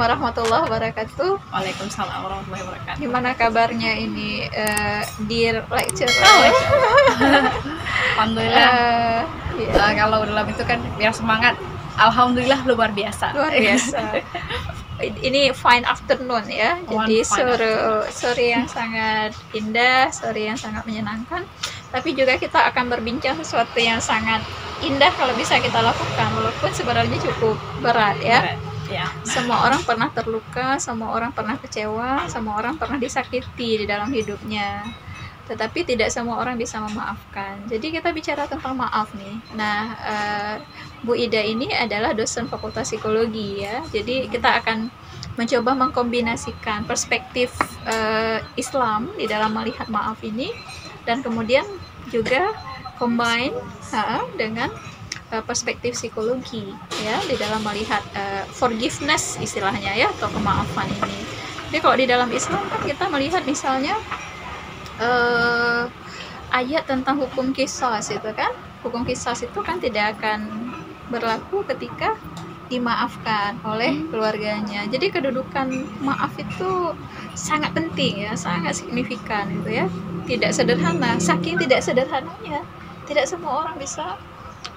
warahmatullahi wabarakatuh. Waalaikumsalam warahmatullahi wabarakatuh. Gimana kabarnya ini, dear lecturer? Alhamdulillah. Ya, Kalau dalam itu kan biar semangat. Alhamdulillah luar biasa. luar biasa. Ini fine afternoon ya, jadi sore yang sangat indah, sore yang sangat menyenangkan. Tapi juga kita akan berbincang sesuatu yang sangat indah kalau bisa kita lakukan, walaupun sebenarnya cukup berat ya. Ya. Semua orang pernah terluka, semua orang pernah kecewa, semua orang pernah disakiti di dalam hidupnya. Tetapi tidak semua orang bisa memaafkan. Jadi kita bicara tentang maaf nih. Nah, Bu Ida ini adalah dosen Fakultas Psikologi ya. Jadi kita akan mencoba mengkombinasikan perspektif Islam di dalam melihat maaf ini, dan kemudian juga combine dengan perspektif psikologi ya di dalam melihat forgiveness istilahnya ya, atau kemaafan ini. Jadi kalau di dalam Islam kan kita melihat misalnya ayat tentang hukum qisas itu kan, hukum qisas itu kan tidak akan berlaku ketika dimaafkan oleh keluarganya. Jadi kedudukan maaf itu sangat penting ya, sangat signifikan gitu ya. Tidak sederhana, saking tidak sederhananya tidak semua orang bisa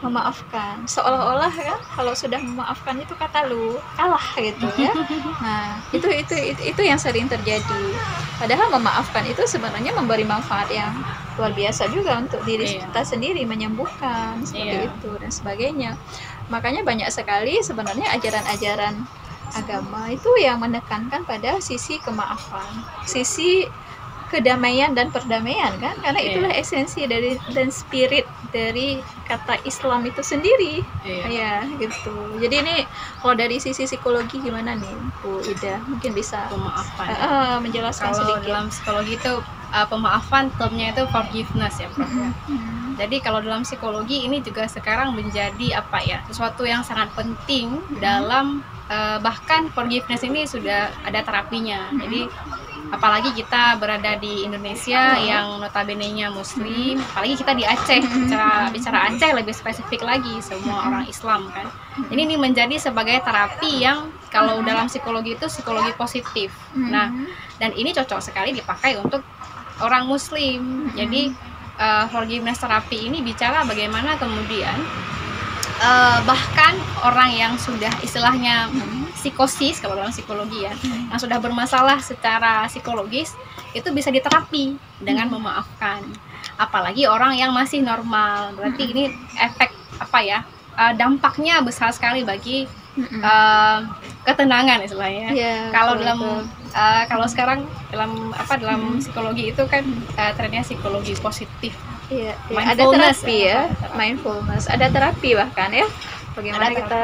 memaafkan. Seolah-olah kan kalau sudah memaafkan itu kata lu kalah gitu ya. Nah, itu yang sering terjadi. Padahal memaafkan itu sebenarnya memberi manfaat yang luar biasa juga untuk diri kita sendiri, menyembuhkan seperti itu dan sebagainya. Makanya banyak sekali sebenarnya ajaran-ajaran agama itu yang menekankan pada sisi kemaafan, sisi kedamaian dan perdamaian kan, karena itulah esensi dari dan spirit dari kata Islam itu sendiri. Ya gitu. Jadi ini kalau dari sisi psikologi gimana nih Bu Ida, mungkin bisa Pemaafan menjelaskan kalau sedikit. dalam psikologi itu pemaafan termnya itu forgiveness ya Prof. Jadi kalau dalam psikologi ini juga sekarang menjadi sesuatu yang sangat penting dalam bahkan forgiveness ini sudah ada terapinya. Jadi apalagi kita berada di Indonesia yang notabene-nya Muslim, apalagi kita di Aceh, bicara Aceh lebih spesifik lagi, semua orang Islam kan. Ini menjadi sebagai terapi yang kalau dalam psikologi itu psikologi positif. Nah, dan ini cocok sekali dipakai untuk orang Muslim. Jadi forgiveness terapi ini bicara bagaimana kemudian bahkan orang yang sudah istilahnya psikosis kalau dalam psikologi ya, yang sudah bermasalah secara psikologis itu bisa diterapi dengan memaafkan. Apalagi orang yang masih normal, berarti ini efek dampaknya besar sekali bagi ketenangan istilahnya. Kalau kalau sekarang dalam psikologi itu kan trennya psikologi positif. Ada terapi ya, mindfulness, ada terapi bahkan ya. Bagaimana kita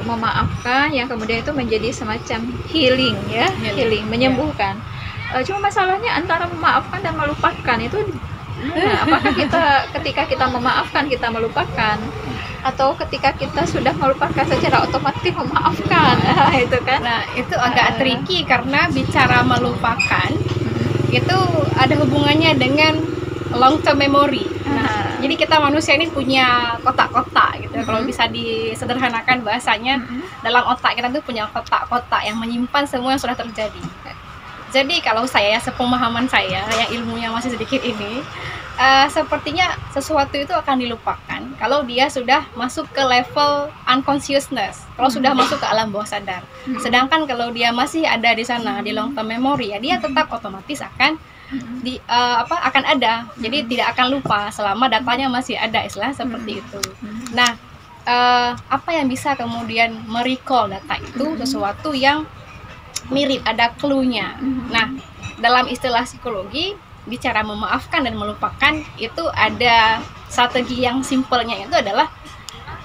memaafkan yang kemudian itu menjadi semacam healing ya, healing menyembuhkan. Cuma masalahnya antara memaafkan dan melupakan itu, apakah ketika kita memaafkan kita melupakan, atau ketika kita sudah melupakan secara otomatis memaafkan, itu kan? Nah, itu agak tricky karena bicara melupakan itu ada hubungannya dengan long term memory. Nah, jadi kita manusia ini punya kotak-kotak gitu. Kalau bisa disederhanakan bahasanya, dalam otak kita tuh punya kotak-kotak yang menyimpan semua yang sudah terjadi. Jadi kalau saya, sepemahaman saya yang ilmunya masih sedikit ini, sepertinya sesuatu itu akan dilupakan kalau dia sudah masuk ke level unconsciousness, kalau sudah masuk ke alam bawah sadar. Sedangkan kalau dia masih ada di sana di long term memory, ya dia tetap otomatis akan akan ada. Jadi tidak akan lupa selama datanya masih ada, istilah seperti itu. Nah, apa yang bisa kemudian merecall data itu sesuatu yang mirip, ada clue-nya. Nah, dalam istilah psikologi bicara memaafkan dan melupakan itu ada strategi yang simpelnya, itu adalah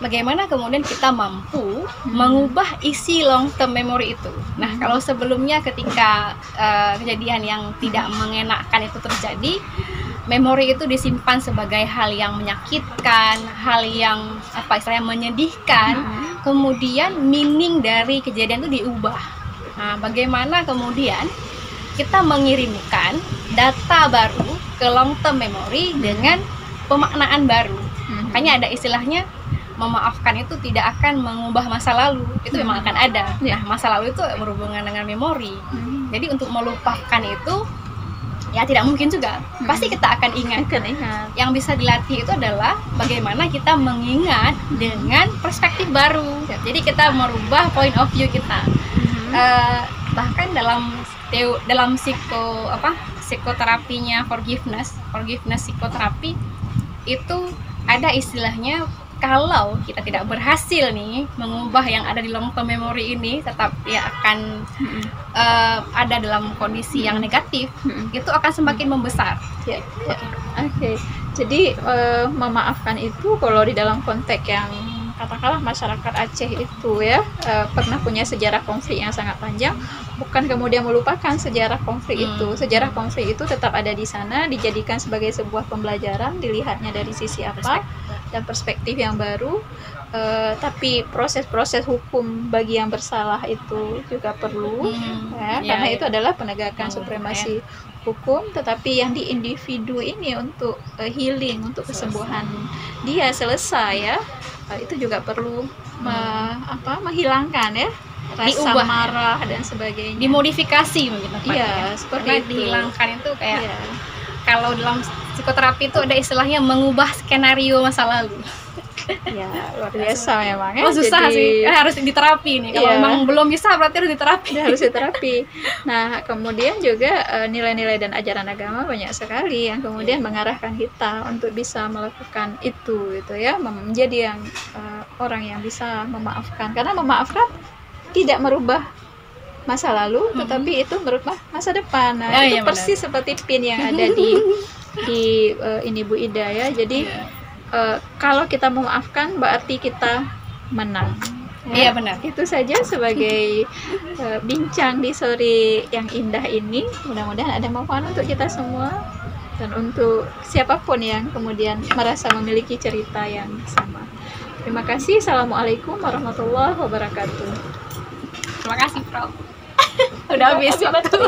bagaimana kemudian kita mampu mengubah isi long term memory itu. Nah, kalau sebelumnya ketika kejadian yang tidak mengenakan itu terjadi, memori itu disimpan sebagai hal yang menyakitkan, hal yang istilahnya menyedihkan, kemudian meaning dari kejadian itu diubah. Nah, bagaimana kemudian kita mengirimkan data baru ke long term memory dengan pemaknaan baru. Makanya ada istilahnya memaafkan itu tidak akan mengubah masa lalu, itu memang akan ada. Ya. Nah, masa lalu itu berhubungan dengan memori. Jadi untuk melupakan itu ya tidak mungkin juga. Pasti kita akan ingat. Yang bisa dilatih itu adalah bagaimana kita mengingat dengan perspektif baru. Jadi kita merubah point of view kita. Bahkan dalam psikoterapinya forgiveness psikoterapi itu ada istilahnya, kalau kita tidak berhasil nih mengubah yang ada di long term memory ini, tetap ya akan ada dalam kondisi yang negatif, itu akan semakin membesar. Oke. Jadi memaafkan itu kalau di dalam konteks yang katakanlah masyarakat Aceh itu ya pernah punya sejarah konflik yang sangat panjang, bukan kemudian melupakan sejarah konflik itu. Sejarah konflik itu tetap ada di sana, dijadikan sebagai sebuah pembelajaran, dilihatnya dari sisi apa dan perspektif yang baru. Tapi proses-proses hukum bagi yang bersalah itu juga perlu, karena itu adalah penegakan supremasi hukum. Tetapi yang di individu ini untuk healing, untuk kesembuhan dia selesai ya, itu juga perlu menghilangkan ya rasa marah dan sebagainya, dimodifikasi mungkin tepatnya. Seperti itu. Dihilangkan itu kayak kalau dalam psikoterapi itu ada istilahnya mengubah skenario masa lalu. Ya, luar biasa memang ya. Susah sih, harus diterapi nih. Kalau memang belum bisa berarti harus diterapi. Harus diterapi. Nah, kemudian juga nilai-nilai dan ajaran agama banyak sekali yang kemudian mengarahkan kita untuk bisa melakukan itu gitu ya, menjadi yang orang yang bisa memaafkan. Karena memaafkan tidak merubah masa lalu, tetapi itu merubah masa depan. Nah, itu persis seperti pin yang ada di ini Bu Ida ya. Jadi kalau kita memaafkan berarti kita menang. Iya benar. Itu saja sebagai bincang di sore yang indah ini. Mudah-mudahan ada manfaat untuk kita semua dan untuk siapapun yang kemudian merasa memiliki cerita yang sama. Terima kasih. Assalamualaikum warahmatullahi wabarakatuh. Terima kasih, Prof. Udah habis waktu.